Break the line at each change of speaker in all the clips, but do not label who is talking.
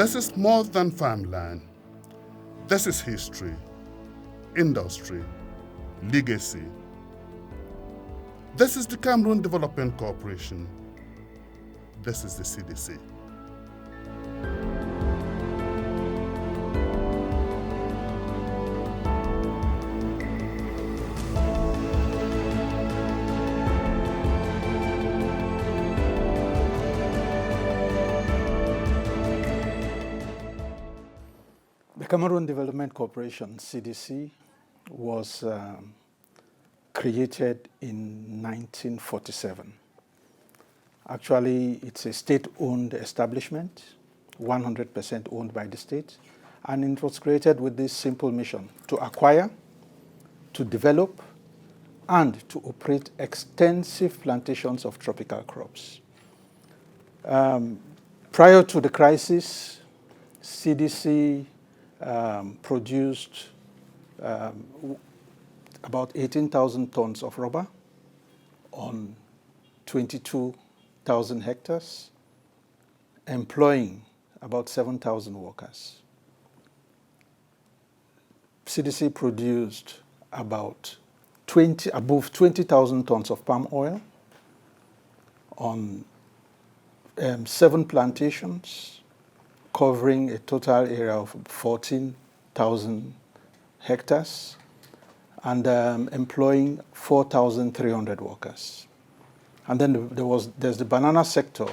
This is more than farmland. This is history, industry, legacy. This is the Cameroon Development Corporation. This is the CDC.
The Cameroon Development Corporation, CDC, was created in 1947. Actually, it's a state-owned establishment, 100% owned by the state, and it was created with this simple mission: to acquire, to develop, and to operate extensive plantations of tropical crops. Prior to the crisis, CDC produced about 18,000 tons of rubber on 22,000 hectares, employing about 7,000 workers. CDC produced above 20,000 tons of palm oil on 7 plantations, covering a total area of 14,000 hectares, and employing 4,300 workers. And then there's the banana sector,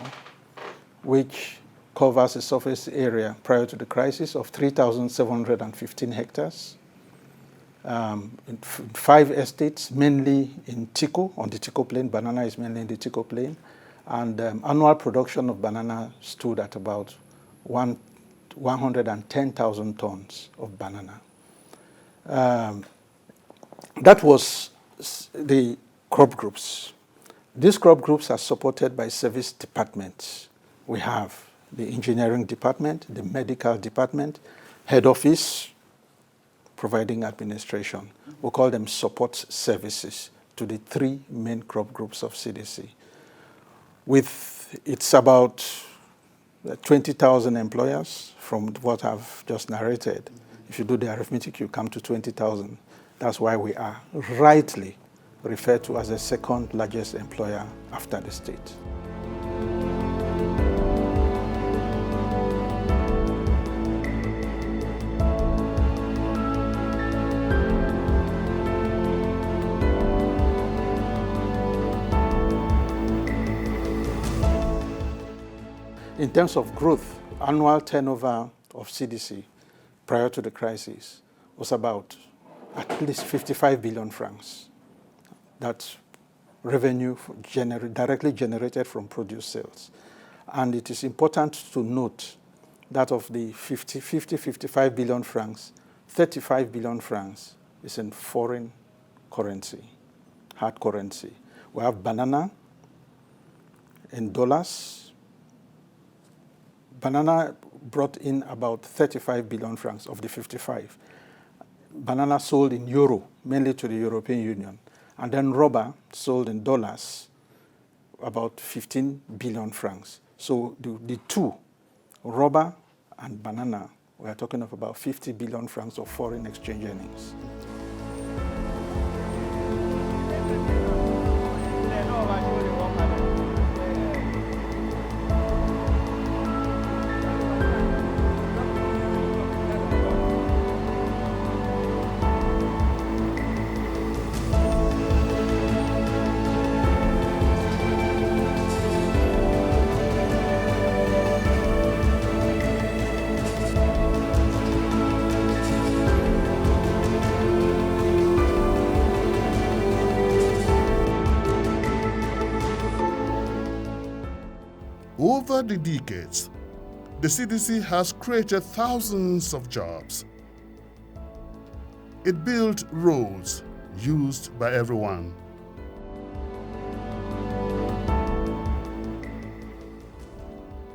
which covers a surface area prior to the crisis of 3,715 hectares, in 5 estates, mainly in Tico, on the Tico Plain. Banana is mainly in the Tico Plain. And annual production of banana stood at about 110,000 tons of banana. That was the crop groups. These crop groups are supported by service departments. We have the engineering department, the medical department, head office, providing administration. We call them support services to the 3 main crop groups of CDC. It's about 20,000 employers from what I've just narrated. If you do the arithmetic, you come to 20,000. That's why we are rightly referred to as the second largest employer after the state. In terms of growth, annual turnover of CDC prior to the crisis was about at least 55 billion francs. That's revenue directly generated from produce sales. And it is important to note that of the 55 billion francs, 35 billion francs is in foreign currency, hard currency. We have banana in dollars. Banana brought in about 35 billion francs of the 55. Banana sold in euro, mainly to the European Union. And then rubber sold in dollars, about 15 billion francs. So the two, rubber and banana, we are talking of about 50 billion francs of foreign exchange earnings.
Over the decades, the CDC has created thousands of jobs. It built roads used by everyone.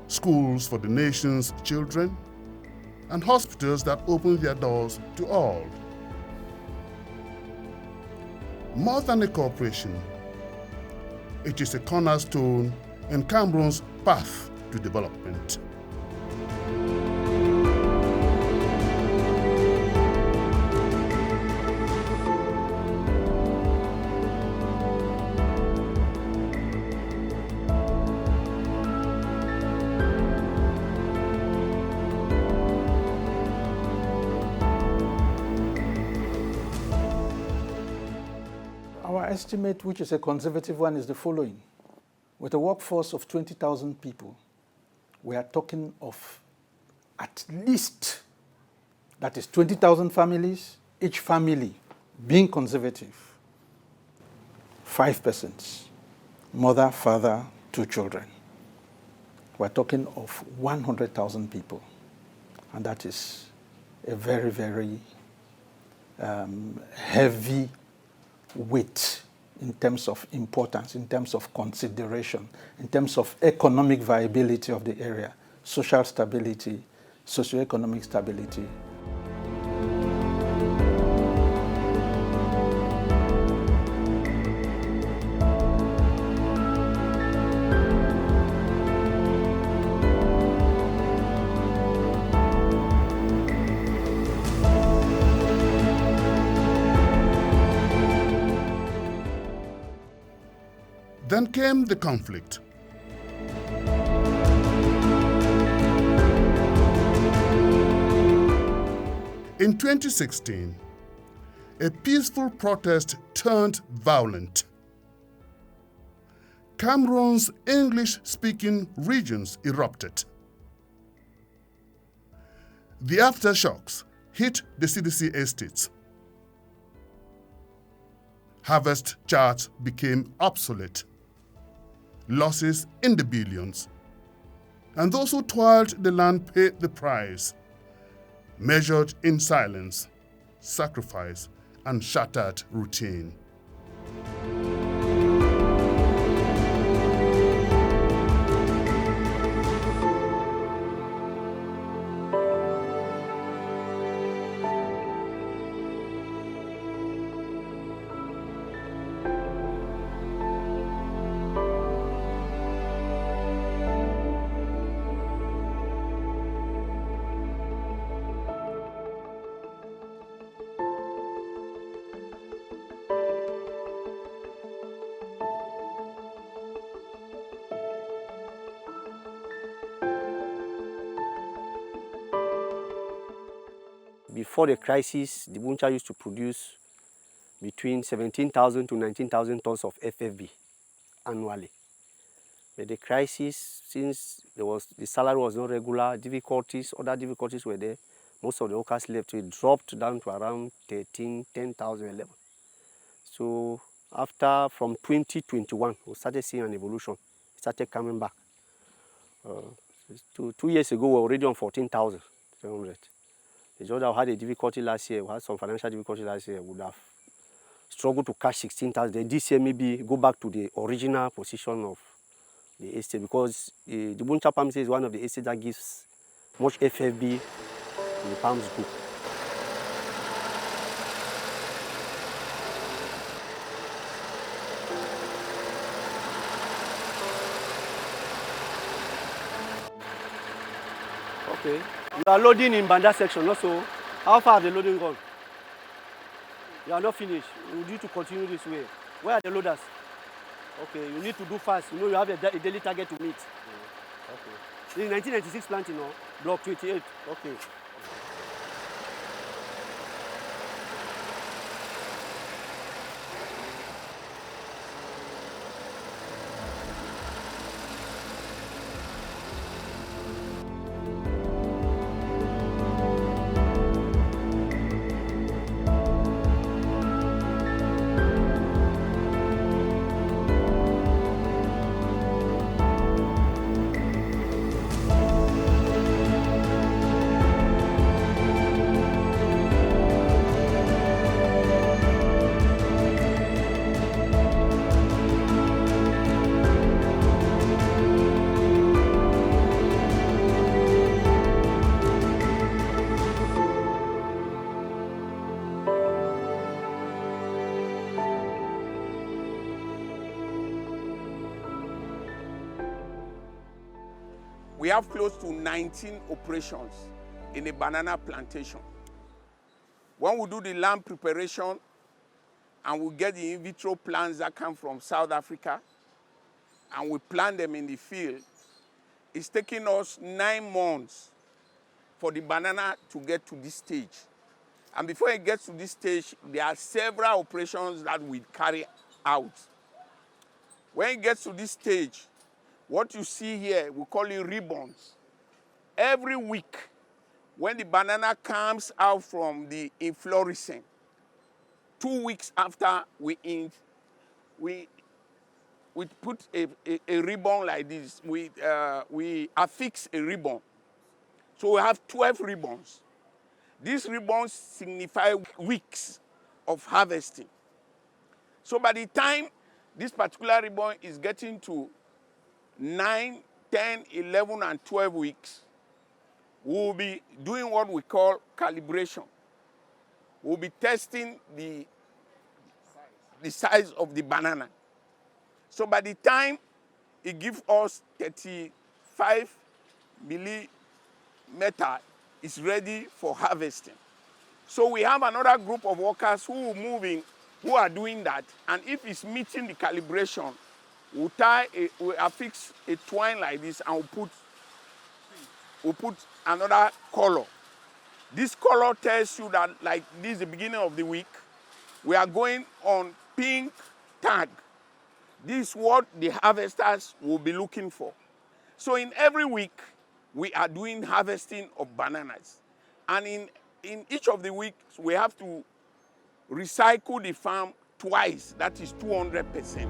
Schools for the nation's children, and hospitals that open their doors to all. More than a corporation, it is a cornerstone in Cameroon's path to development.
estimate, which is a conservative one, is the following. With a workforce of 20,000 people, we are talking of at least, that is 20,000 families, each family being conservative, 5 persons, mother, father, 2 children. We're talking of 100,000 people. And that is a very, very heavy weight in terms of importance, in terms of consideration, in terms of economic viability of the area, social stability, socioeconomic stability.
Then came the conflict. In 2016, a peaceful protest turned violent. Cameroon's English-speaking regions erupted. The aftershocks hit the CDC estates. Harvest charts became obsolete. Losses in the billions. And those who toiled the land paid the price, measured in silence, sacrifice, and shattered routine.
Before the crisis, the Buinda used to produce between 17,000 to 19,000 tons of FFB annually. But the crisis, since the salary was not regular, other difficulties were there. Most of the workers left. So it dropped down to around 10,000, 11. So from 2021, we started seeing an evolution. It started coming back. 2 years ago, we were already on 14,700. The job that we had a difficulty last year, we had some financial difficulty last year, we would have struggled to catch 16,000. Then this year, maybe go back to the original position of the estate, because the Buinda Palm Estate is one of the estates that gives much FFB in the Palms Group. Okay. You are loading in Buinda section also. How far have the loading gone? You are not finished. You need to continue this way. Where are the loaders? Okay, you need to do fast. You know you have a daily target to meet. Okay. This is 1996 plant, block 28. Okay.
We have close to 19 operations in a banana plantation. When we do the land preparation and we get the in vitro plants that come from South Africa and we plant them in the field, it's taking us 9 months for the banana to get to this stage. And before it gets to this stage, there are several operations that we carry out. When it gets to this stage, what you see here, we call it ribbons. Every week, when the banana comes out from the inflorescence, 2 weeks after we put a ribbon like this. We affix a ribbon. So we have 12 ribbons. These ribbons signify weeks of harvesting. So by the time this particular ribbon is getting to 9, 10, 11, and 12 weeks, we'll be doing what we call calibration. We'll be testing the size of the banana. So by the time it gives us 35 millimeter, it's ready for harvesting. So we have another group of workers who are doing that. And if it's meeting the calibration, we'll affix a twine like this, and we'll put another color. This color tells you that, like this is the beginning of the week, we are going on pink tag. This is what the harvesters will be looking for. So in every week, we are doing harvesting of bananas. And in each of the weeks, we have to recycle the farm twice. That is 200%.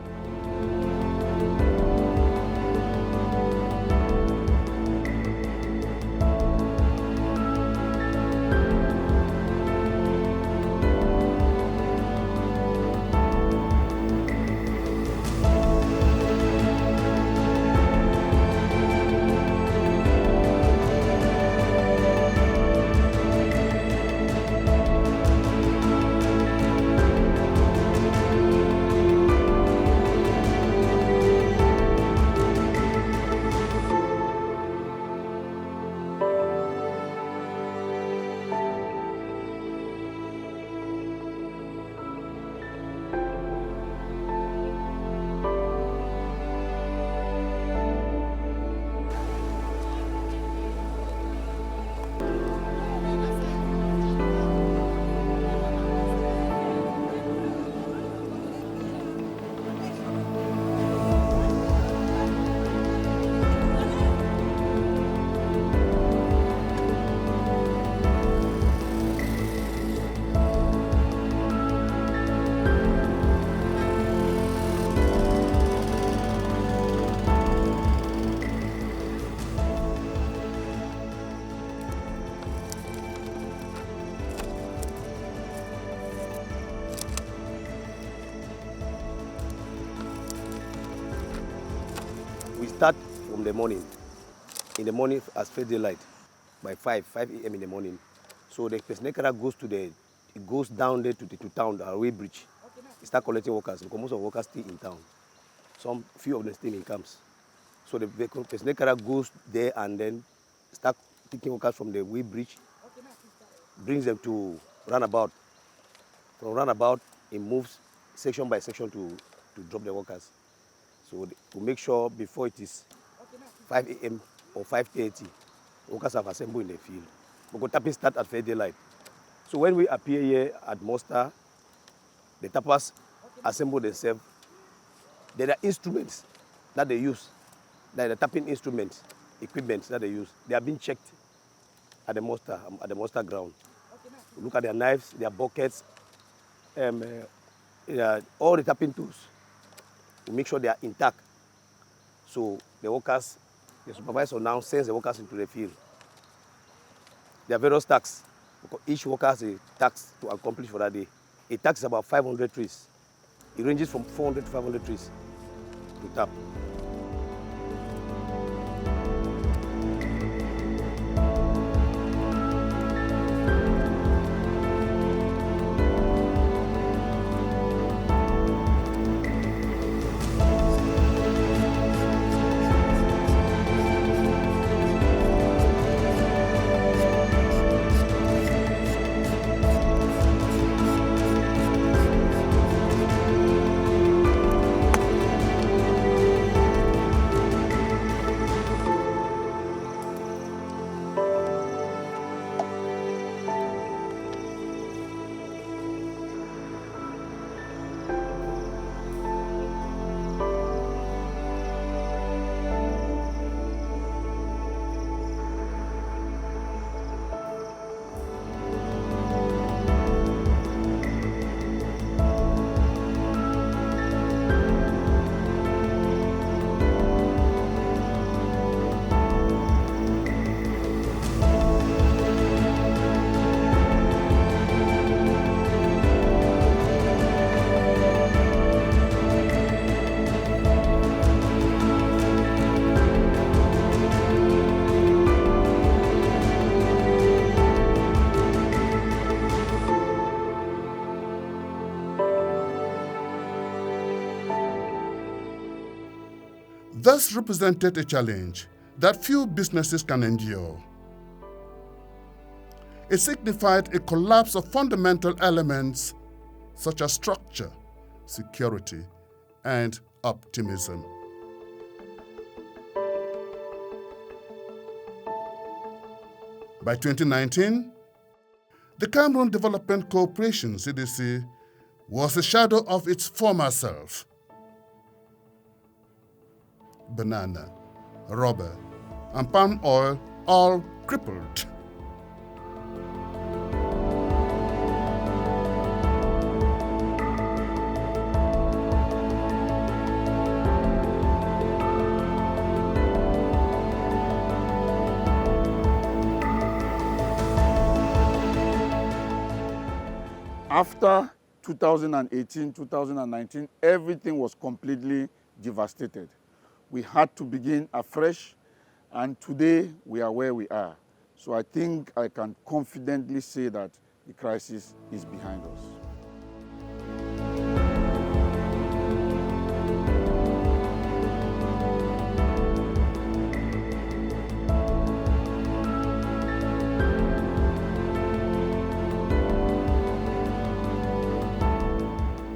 We start from the morning. In the morning, as first daylight, by 5 a.m. in the morning. So the Pesnekara goes down there to town, the railway bridge. We start collecting workers because most of the workers stay in town. Few of them stay in camps. So the Pesnekara goes there and then start taking workers from the railway bridge, brings them to roundabout. From roundabout, it moves section by section to drop the workers. So to make sure before it is 5 a.m. or 5:30, workers have assembled in the field. Because tapping starts at fair daylight. So when we appear here at muster, the tappers assemble themselves. There are instruments that they use, like the tapping instruments, equipment that they use. They are being checked at the muster ground. We look at their knives, their buckets, all the tapping tools. We make sure they are intact. So the workers, the supervisor now sends the workers into the field. There are various tasks. Each worker has a task to accomplish for that day. A task is about 500 trees. It ranges from 400 to 500 trees to tap.
thus represented a challenge that few businesses can endure. It signified a collapse of fundamental elements such as structure, security, and optimism. By 2019, the Cameroon Development Corporation, CDC, was a shadow of its former self. Banana, rubber, and palm oil all crippled.
After 2018, 2019, everything was completely devastated. We had to begin afresh, and today we are where we are. So I think I can confidently say that the crisis is behind us.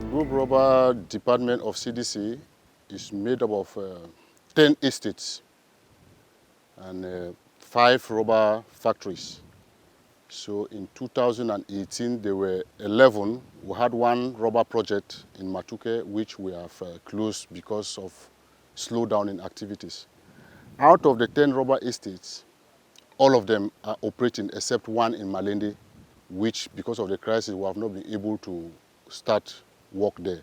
Group rubber department of CDC is made up of 10 estates and 5 rubber factories. So in 2018 there were 11. We had 1 rubber project in Matuke which we have closed because of slowdown in activities. Out of the 10 rubber estates, all of them are operating except 1 in Malende, which because of the crisis we have not been able to start work there.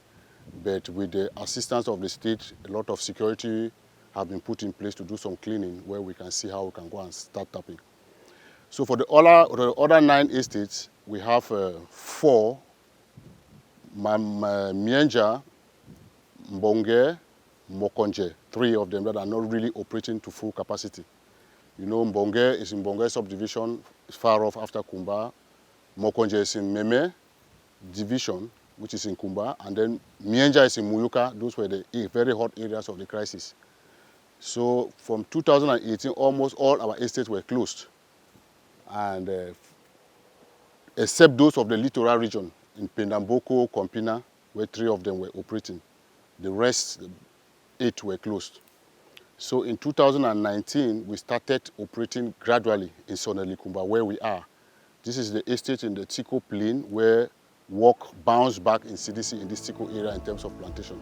But with the assistance of the state, a lot of security have been put in place to do some cleaning where we can see how we can go and start tapping. So for the other 9 estates, we have 4, Mienja, Mbonge, Mokonje, 3 of them that are not really operating to full capacity. You know, Mbonge is in Mbonge subdivision, far off after Kumba. Mokonje is in Meme division, which is in Kumba, and then Mienja is in Muyuka. Those were the very hot areas of the crisis. So from 2018, almost all our estates were closed, and except those of the littoral region in Pendamboko, Kompina, where 3 of them were operating. The rest, 8 were closed. So in 2019, we started operating gradually in Soneli Kumba, where we are. This is the estate in the Tiko Plain where work bounced back in CDC in this Tiko area in terms of plantation.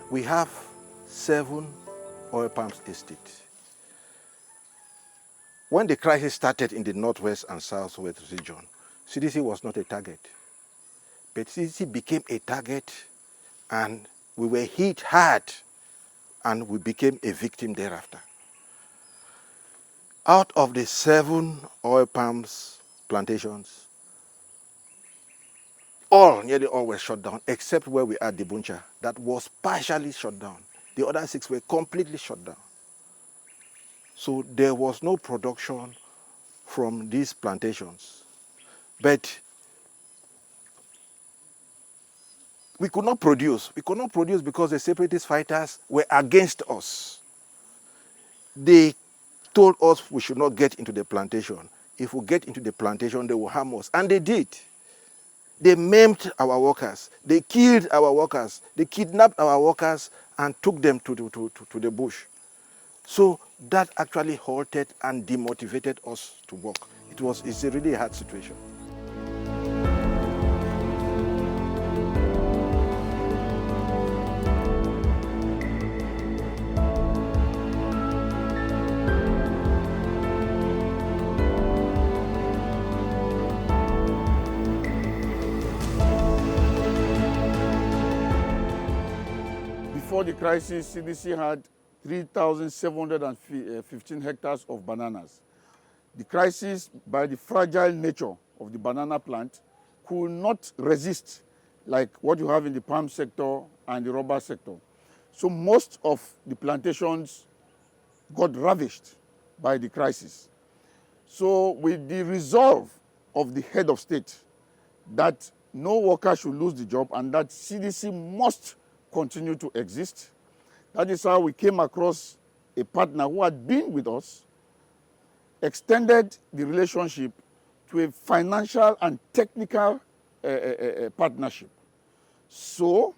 We have 7 oil palm estates. When the crisis started in the northwest and southwest region, CDC was not a target. But CDC became a target, and we were hit hard, and we became a victim thereafter. Out of the 7 oil palms plantations, nearly all were shut down, except where we are at Buinda, that was partially shut down. The other 6 were completely shut down. So there was no production from these plantations. But we could not produce. We could not produce because the separatist fighters were against us. They told us we should not get into the plantation. If we get into the plantation, they will harm us. And they did. They maimed our workers. They killed our workers. They kidnapped our workers and took them to the bush. So that actually halted and demotivated us to work. It's a really hard situation.
before the crisis, CDC had 3,715 hectares of bananas. The crisis, by the fragile nature of the banana plant, could not resist like what you have in the palm sector and the rubber sector. So most of the plantations got ravished by the crisis. So with the resolve of the head of state that no worker should lose the job and that CDC must continue to exist, that is how we came across a partner who had been with us, extended the relationship to a financial and technical partnership. So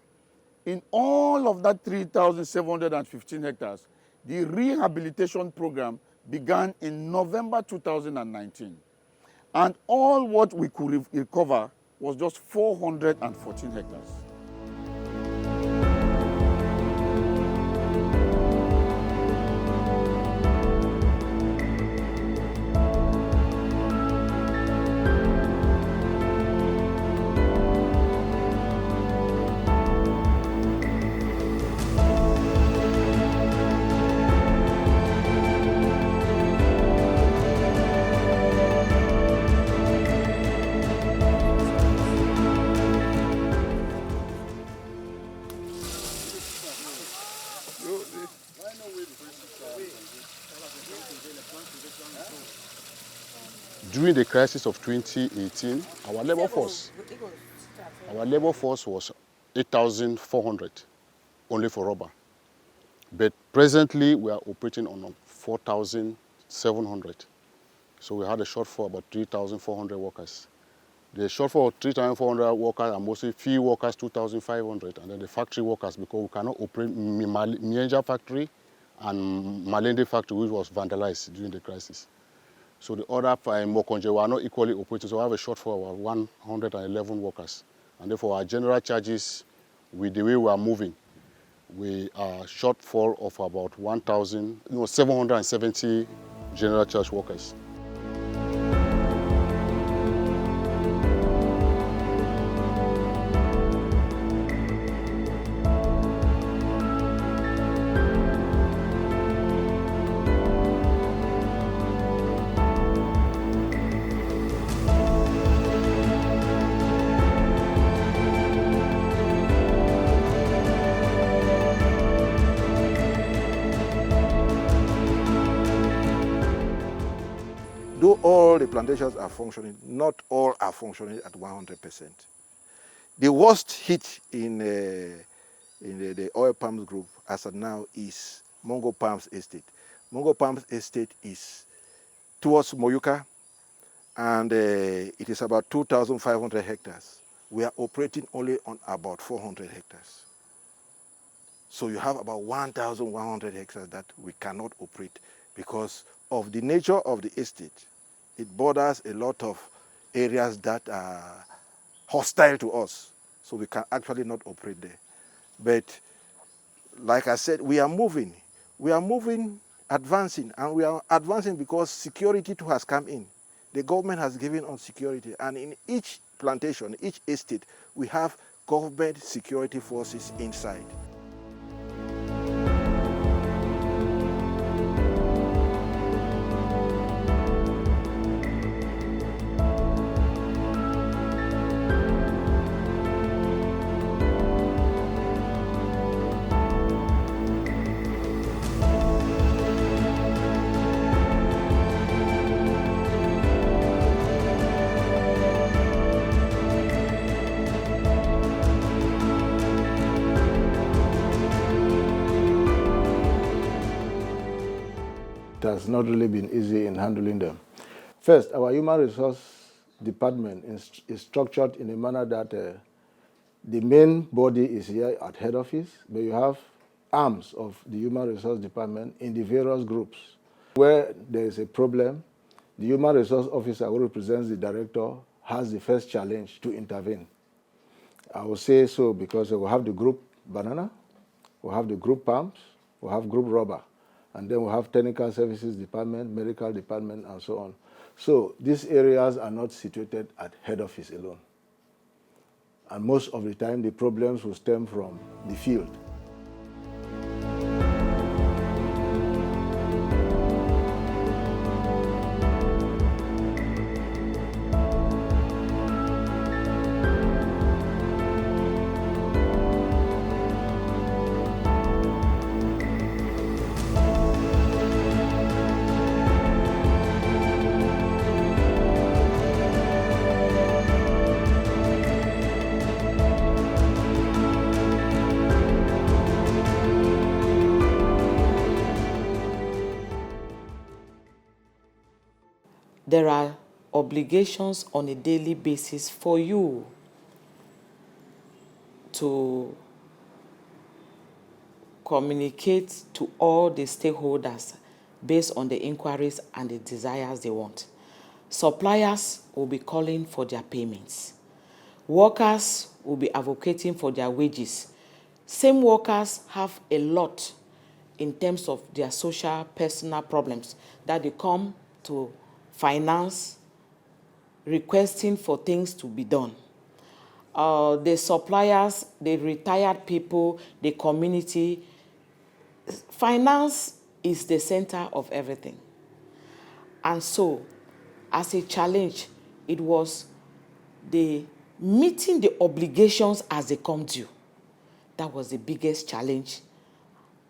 in all of that 3,715 hectares, the rehabilitation program began in November 2019. And all what we could recover was just 414 hectares.
During the crisis of 2018, our labor force was 8,400 only for rubber. But presently we are operating on 4,700. So we had a shortfall of about 3,400 workers. The shortfall of 3,400 workers are mostly field workers, 2,500, and then the factory workers, because we cannot operate Mienja factory and Malende factory, which was vandalized during the crisis. So the other Mokonje were not equally operating, so we have a shortfall of 111 workers. And therefore our general charges, with the way we are moving, we are shortfall of about 770 general charge workers.
Though all the plantations are functioning, not all are functioning at 100%. The worst hit in the oil palms group as of now is Mongo Palms Estate. Mongo Palms Estate is towards Moyuka, and it is about 2,500 hectares. We are operating only on about 400 hectares. So you have about 1,100 hectares that we cannot operate because of the nature of the estate. It borders a lot of areas that are hostile to us, so we can actually not operate there. But like I said, we are moving, advancing, and we are advancing because security too has come in. The government has given us security, and in each plantation, each estate, we have government security forces inside.
It has not really been easy in handling them. First, our human resource department is structured in a manner that the main body is here at head office, but you have arms of the human resource department in the various groups. Where there is a problem, the human resource officer who represents the director has the first challenge to intervene. I will say so because we have the group banana, we have the group palms, we have group rubber, and then we have technical services department, medical department, and so on. So these areas are not situated at head office alone. And most of the time, the problems will stem from the field.
there are obligations on a daily basis for you to communicate to all the stakeholders based on the inquiries and the desires they want. Suppliers will be calling for their payments. Workers will be advocating for their wages. Same workers have a lot in terms of their social, personal problems that they come to finance, requesting for things to be done. The suppliers, the retired people, the community, finance is the center of everything. And so, as a challenge, it was the meeting the obligations as they come due. That was the biggest challenge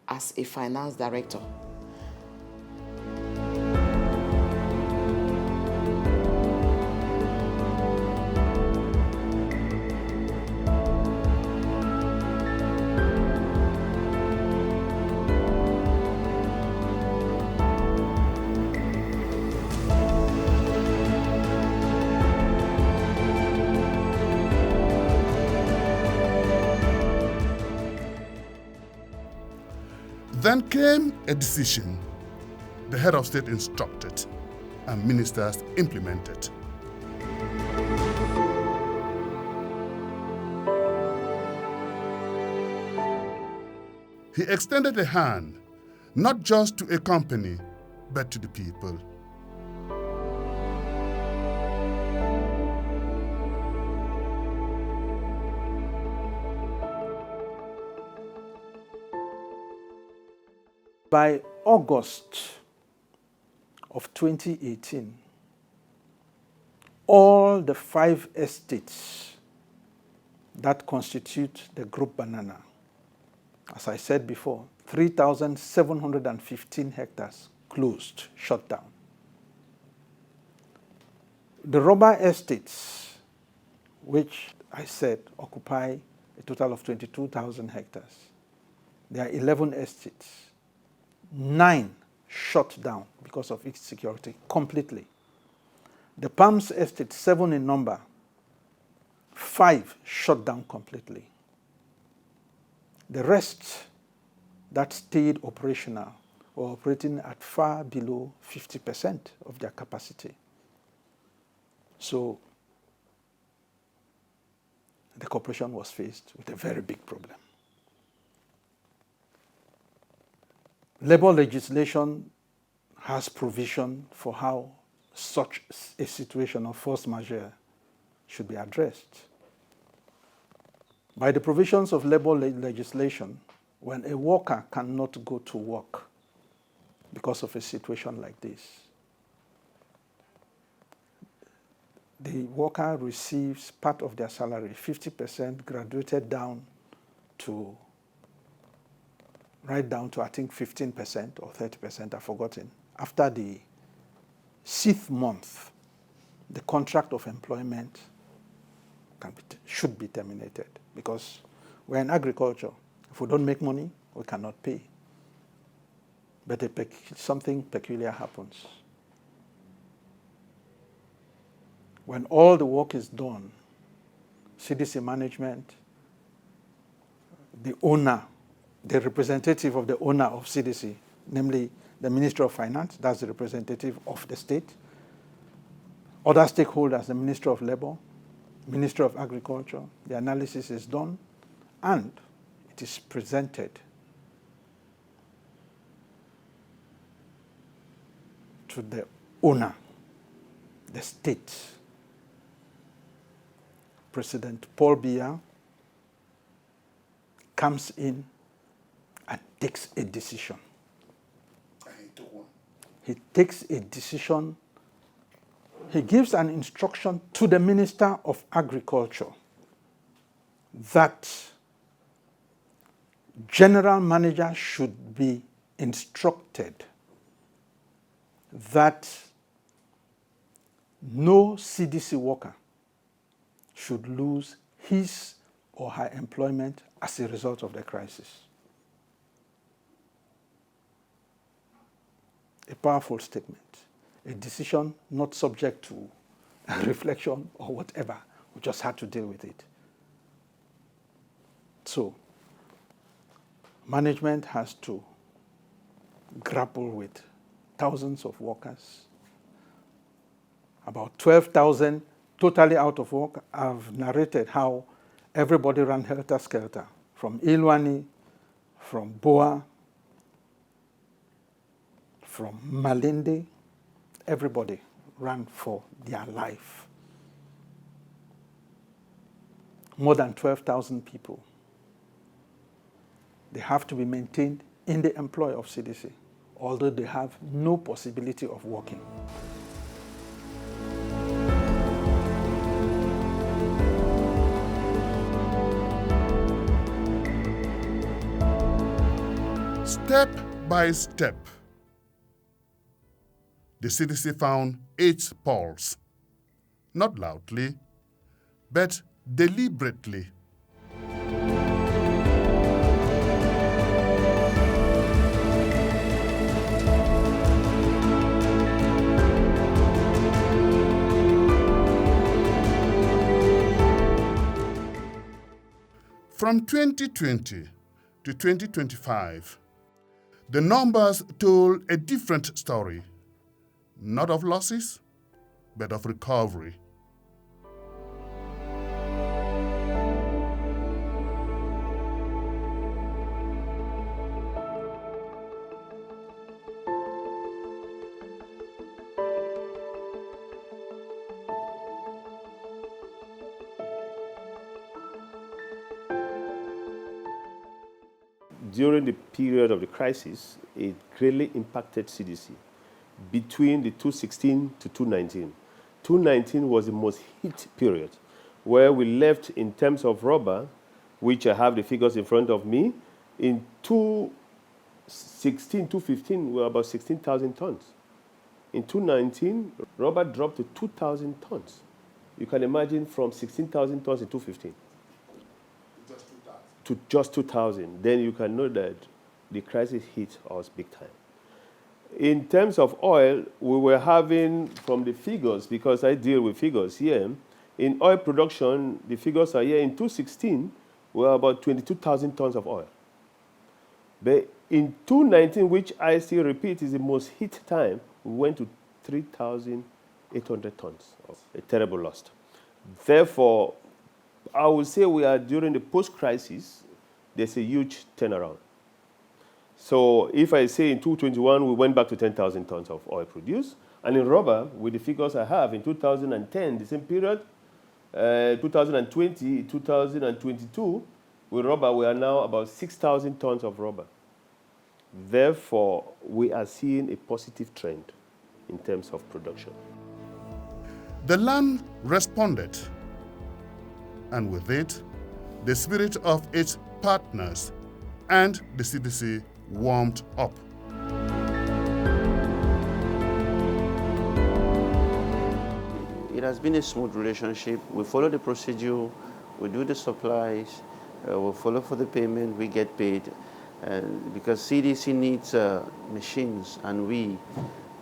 as a finance director.
Then came a decision the head of state instructed and ministers implemented. He extended a hand, not just to a company, but to the people.
By August of 2018, all the 5 estates that constitute the Group Banana, as I said before, 3,715 hectares closed, shut down. The rubber estates, which I said occupy a total of 22,000 hectares, there are 11 estates. 9 shut down because of insecurity completely. The Palms Estate, 7 in number, 5 shut down completely. The rest that stayed operational were operating at far below 50% of their capacity. So the corporation was faced with a very big problem. Labor legislation has provision for how such a situation of force majeure should be addressed. By the provisions of labor legislation, when a worker cannot go to work because of a situation like this, the worker receives part of their salary, 50% graduated down to right down to, I think, 15% or 30%, I've forgotten. After the 6th month, the contract of employment should be terminated, because we're in agriculture. If we don't make money, we cannot pay. But something peculiar happens. When all the work is done, CDC management, the owner, the representative of the owner of CDC, namely the Minister of Finance, that's the representative of the state, other stakeholders, the Minister of Labor, Minister of Agriculture, the analysis is done, and it is presented to the owner, the state. President Paul Biya comes in and takes a decision.
And he took one.
He takes a decision. He gives an instruction to the Minister of Agriculture that general manager should be instructed that no CDC worker should lose his or her employment as a result of the crisis. A powerful statement. a decision not subject to reflection or whatever. We just had to deal with it. So, management has to grapple with thousands of workers. About 12,000 totally out of work. I've narrated how everybody ran helter-skelter, from Ilwani, from Boa, from Malindi. Everybody ran for their life. More than 12,000 people. They have to be maintained in the employ of CDC, although they have no possibility of working.
Step by step, the CDC found its pulse, not loudly, but deliberately. From 2020 to 2025, the numbers told a different story, not of losses, but of recovery.
During the period of the crisis, it greatly impacted CDC between the 2016 to 2019. 2019 was the most hit period, where we left in terms of rubber, which I have the figures in front of me. In 2016, 2015, we were about 16,000 tons. In 2019, rubber dropped to 2,000 tons. You can imagine from 16,000 tons in 2015 to just 2,000, then you can know that the crisis hit us big time. In terms of oil, we were having, from the figures, because I deal with figures here, in oil production, the figures are here. In 2016, we were about 22,000 tons of oil. But in 2019, which I still repeat is the most hit time, we went to 3,800 tons, a terrible loss. Therefore, I would say we are during the post-crisis, there's a huge turnaround. So if I say in 2021, we went back to 10,000 tons of oil produced, and in rubber, with the figures I have, in 2010, the same period, 2020, 2022, with rubber, we are now about 6,000 tons of rubber. Therefore, we are seeing a positive trend in terms of production.
The land responded, and with it, the spirit of its partners and the CDC warmed up.
It has been a smooth relationship. We follow the procedure, we do the supplies, we follow for the payment, we get paid. Because CDC needs machines, and we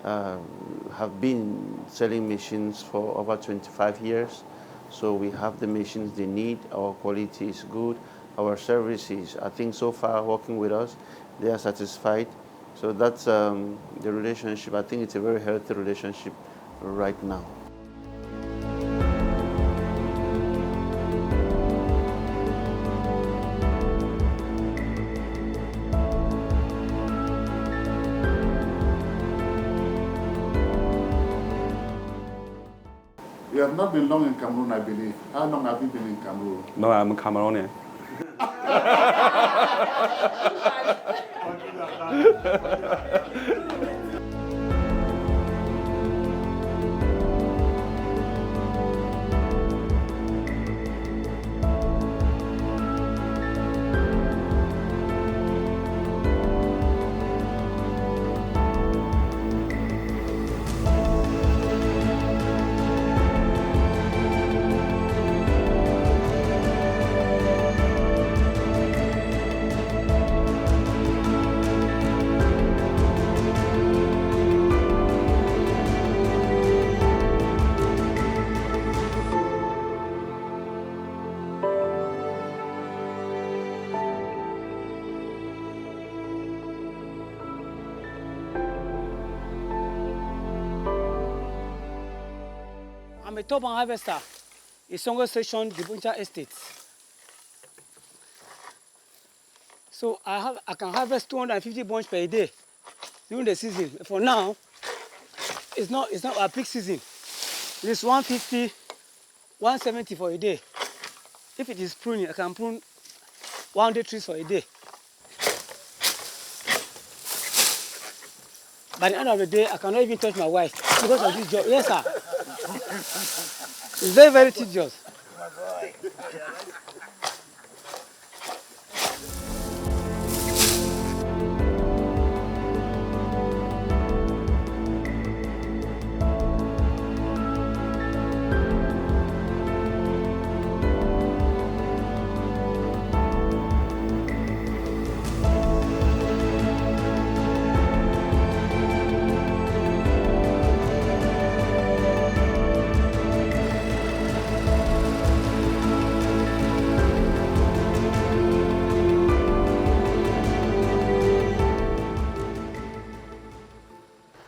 have been selling machines for over 25 years. So we have the machines they need, our quality is good, our services, I think so far working with us, they are satisfied. So that's the relationship. I think it's a very healthy relationship right now.
You have not been long in Cameroon, I believe. How long have you been in Cameroon?
No, I'm Cameroonian. a top-down harvester in Songo Station, the Buinda Estate. So I can harvest 250 bunch per day during the season. For now, it's not our peak season. It's 150, 170 for a day. If it is pruning, I can prune 100 trees for a day. By the end of the day, I cannot even touch my wife because of this job. Yes, sir. It's very, very tedious.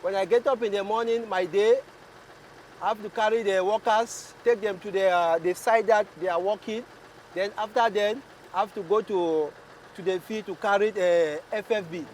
When I get up in the morning, my day, I have to carry the workers, take them to the site that they are working. Then after that, I have to go to the field to carry the FFB.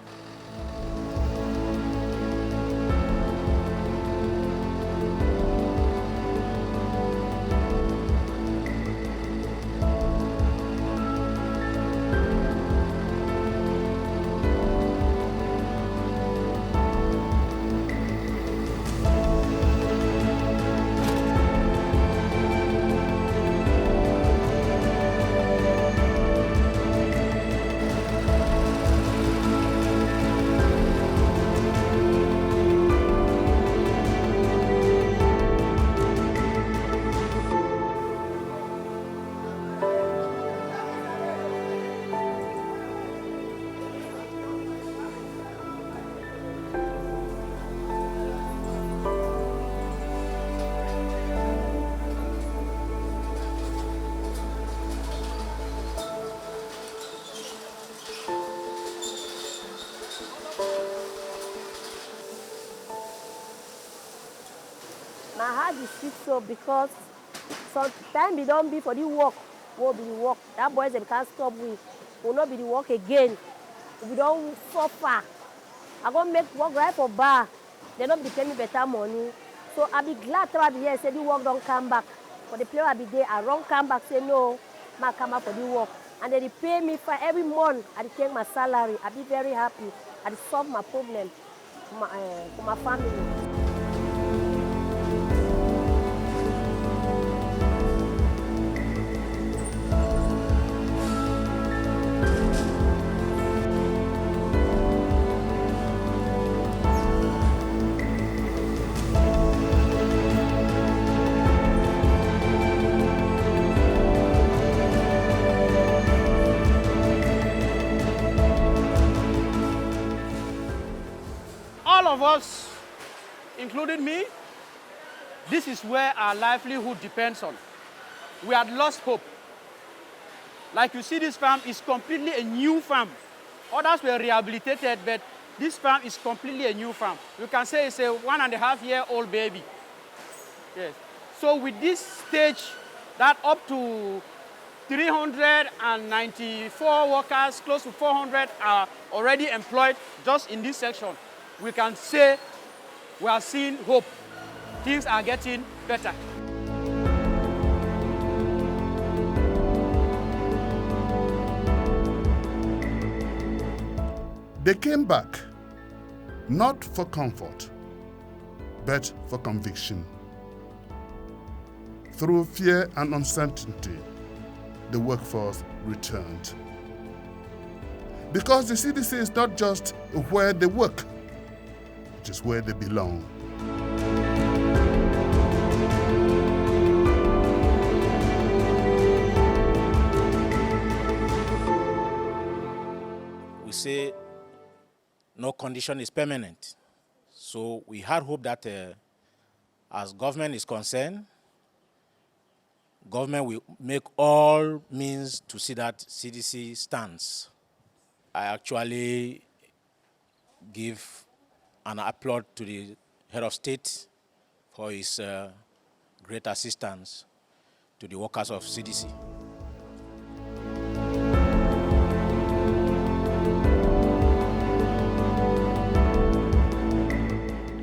My heart is sick so because sometimes we don't be for the work, will be the work. That boys they can't stop with, will not be the work again. We don't suffer. I go make work right for bar. They don't be paying me better money. So I be glad to be here. Say the work don't come back. For the player I be there, I don't come back. Say no, I come back for the work. And they pay me for every month. I take my salary. I be very happy. I solve my problem for my family.
All of us, including me, this is where our livelihood depends on. We had lost hope. Like you see, this farm is completely a new farm. Others were rehabilitated, but this farm is completely a new farm. You can say it's a 1.5-year-old baby. Yes. So with this stage, that up to 394 workers, close to 400 are already employed just in this section. We can say we are seeing hope. Things are getting better.
They came back, not for comfort, but for conviction. Through fear and uncertainty, the workforce returned. Because the CDC is not just where they work, it is where they belong.
We say no condition is permanent. So we had hope that as government is concerned, government will make all means to see that CDC stands. I actually give an applaud to the head of state for his great assistance to the workers of CDC.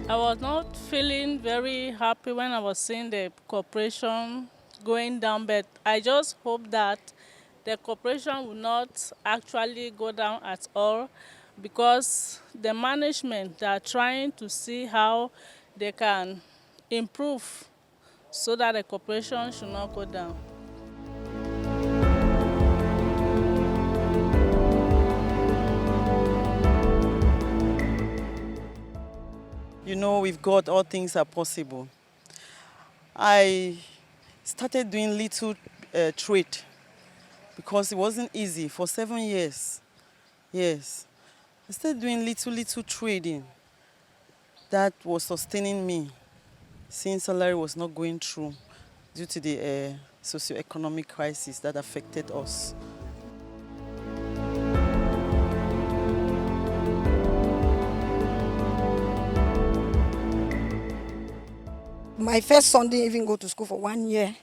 I was not feeling very happy when I was seeing the corporation going down, but I just hope that the corporation will not actually go down at all, because the management, they are trying to see how they can improve so that the corporation should not go down.
You know, with God, all things are possible. I started doing little trade because it wasn't easy for 7 years. Yes. I started doing little trading. That was sustaining me since salary was not going through due to the socioeconomic crisis that affected us.
My first son didn't even go to school for 1 year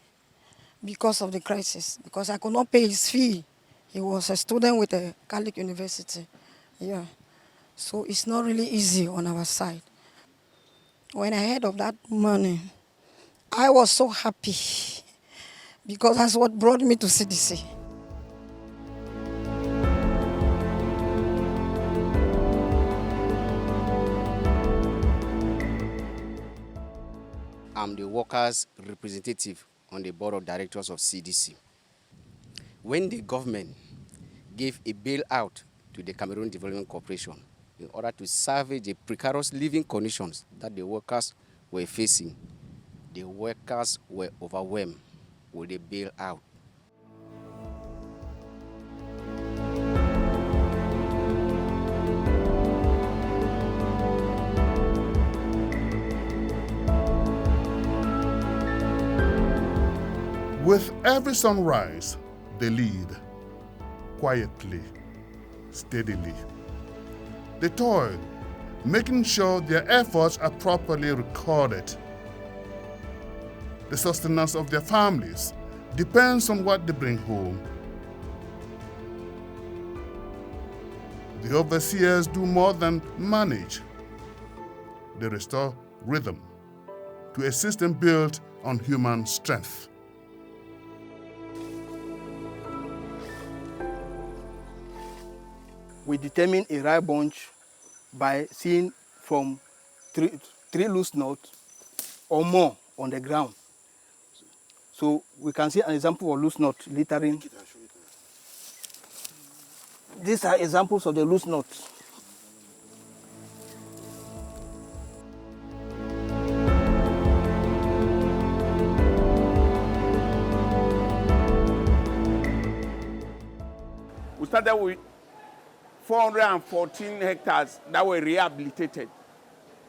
because of the crisis, because I could not pay his fee. He was a student with a Catholic university. Yeah. So it's not really easy on our side. When I heard of that money, I was so happy because that's what brought me to CDC.
I'm the workers' representative on the board of directors of CDC. When the government gave a bailout to the Cameroon Development Corporation in order to salvage the precarious living conditions that the workers were facing, the workers were overwhelmed with the bailout.
With every sunrise, they lead, quietly, steadily. They toil, making sure their efforts are properly recorded. The sustenance of their families depends on what they bring home. The overseers do more than manage. They restore rhythm to a system built on human strength.
We determine a rye bunch by seeing from three loose knots or more on the ground. So we can see an example of loose knot littering. These are examples of the loose knots.
We started with 414 hectares that were rehabilitated.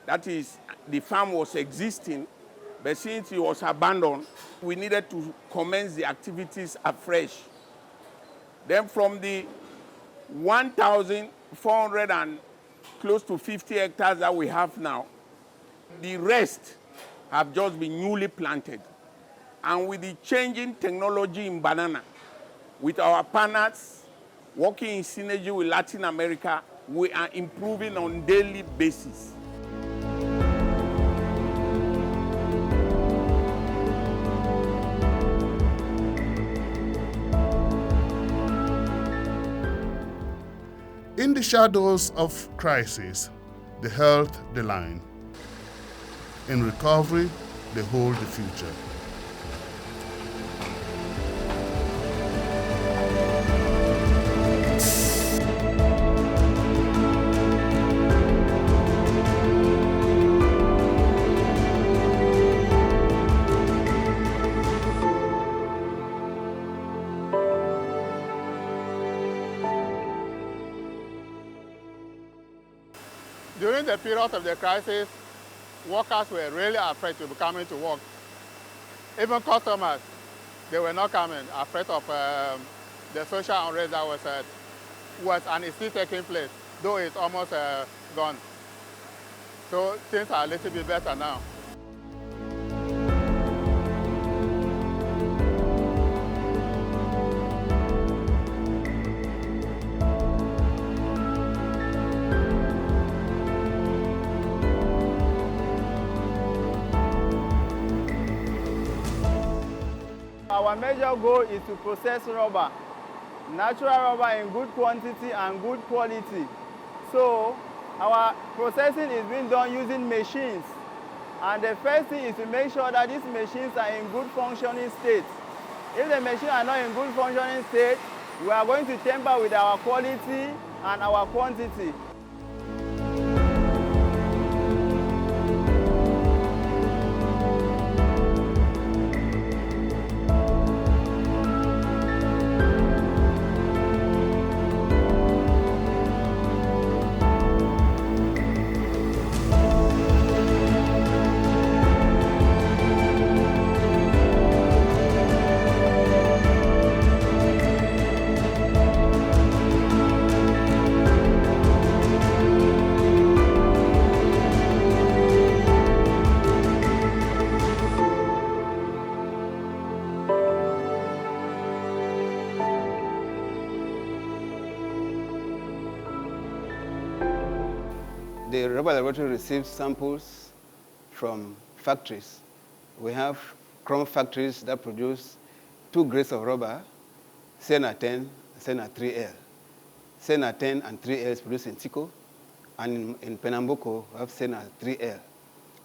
That is, the farm was existing, but since it was abandoned, we needed to commence the activities afresh. Then from the 1,400 and close to 50 hectares that we have now, the rest have just been newly planted. And with the changing technology in banana, with our partners, working in synergy with Latin America, we are improving on daily basis.
In the shadows of crisis, they held the line. In recovery, they hold the future.
During the period of the crisis, workers were really afraid to be coming to work. Even customers, they were not coming, afraid of the social unrest that was and is still taking place, though it's almost gone. So things are a little bit better now.
our major goal is to process rubber, natural rubber in good quantity and good quality. So our processing is being done using machines. And the first thing is to make sure that these machines are in good functioning state. If the machines are not in good functioning state, we are going to tamper with our quality and our quantity. The rubber laboratory receives samples from factories. We have chrome factories that produce 2 grades of rubber, Sena 10, Sena 3L. Sena 10 and 3L is produced in Tico, and in Pernambuco, we have Sena 3L.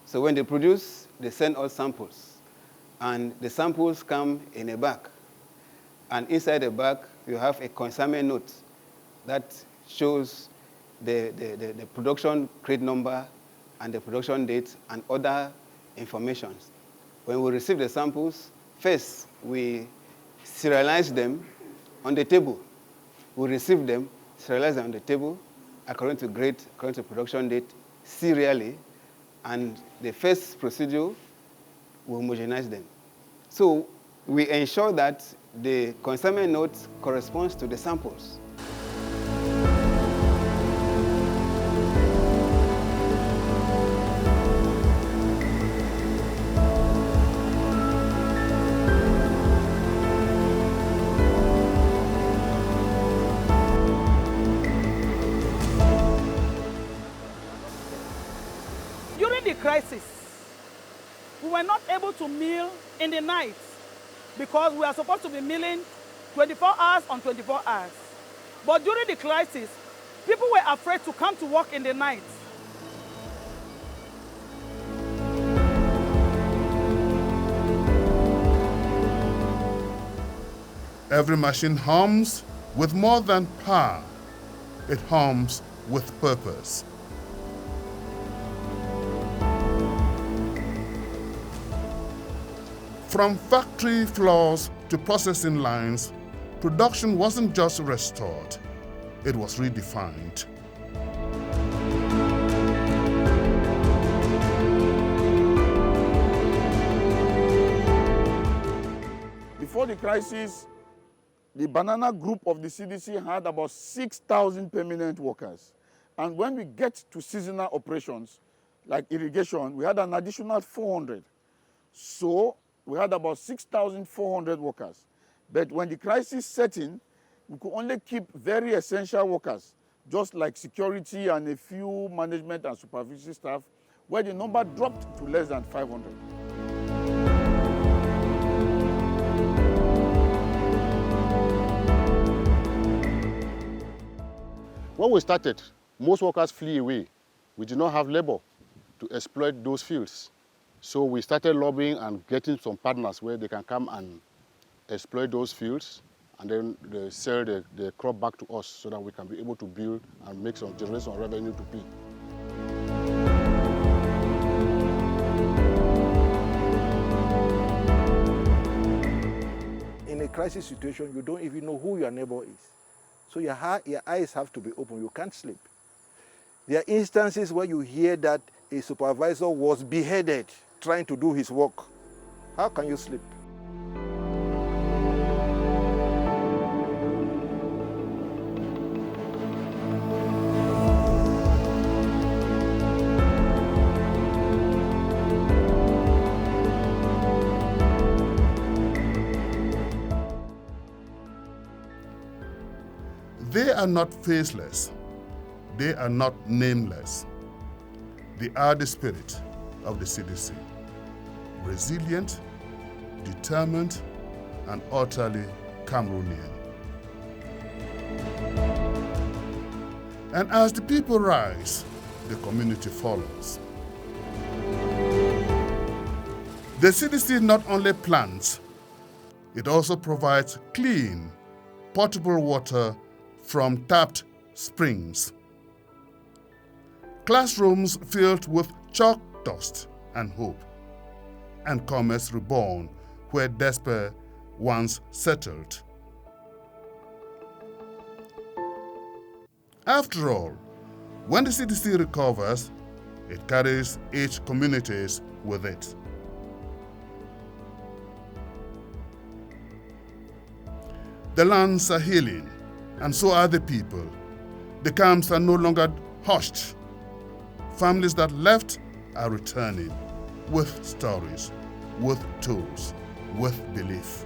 So when they produce, they send us samples, and the samples come in a bag. And inside the bag, you have a consignment note that shows the production crate number and the production date and other information. When we receive the samples, first we serialize them on the table. We receive them, serialize them on the table according to grade, according to production date, serially, and the first procedure, we homogenize them. So we ensure that the consignment note corresponds to the samples.
During the crisis, we were not able to mill in the night because we are supposed to be milling 24 hours on 24 hours. But during the crisis, people were afraid to come to work in the night.
Every machine hums with more than power. It hums with purpose. From factory floors to processing lines, production wasn't just restored, it was redefined.
Before the crisis, the banana group of the CDC had about 6,000 permanent workers. And when we get to seasonal operations, like irrigation, we had an additional 400. So we had about 6,400 workers. But when the crisis set in, we could only keep very essential workers, just like security and a few management and supervisory staff, where the number dropped to less than 500.
When we started, most workers flee away. We did not have labor to exploit those fields. So we started lobbying and getting some partners where they can come and exploit those fields, and then they sell the crop back to us so that we can be able to build and make some generate some revenue to pay.
In a crisis situation, you don't even know who your neighbor is. So your eyes have to be open. You can't sleep. There are instances where you hear that a supervisor was beheaded trying to do his work. How can you sleep?
They are not faceless. They are not nameless. They are the spirit of the CDC. Resilient, determined, and utterly Cameroonian. And as the people rise, the community follows. The CDC not only plants, it also provides clean, potable water from tapped springs. Classrooms filled with chalk dust and hope, and commerce reborn where despair once settled. After all, when the CDC recovers, it carries each communities with it. The lands are healing, and so are the people. The camps are no longer hushed. Families that left are returning with stories, with tools, with belief.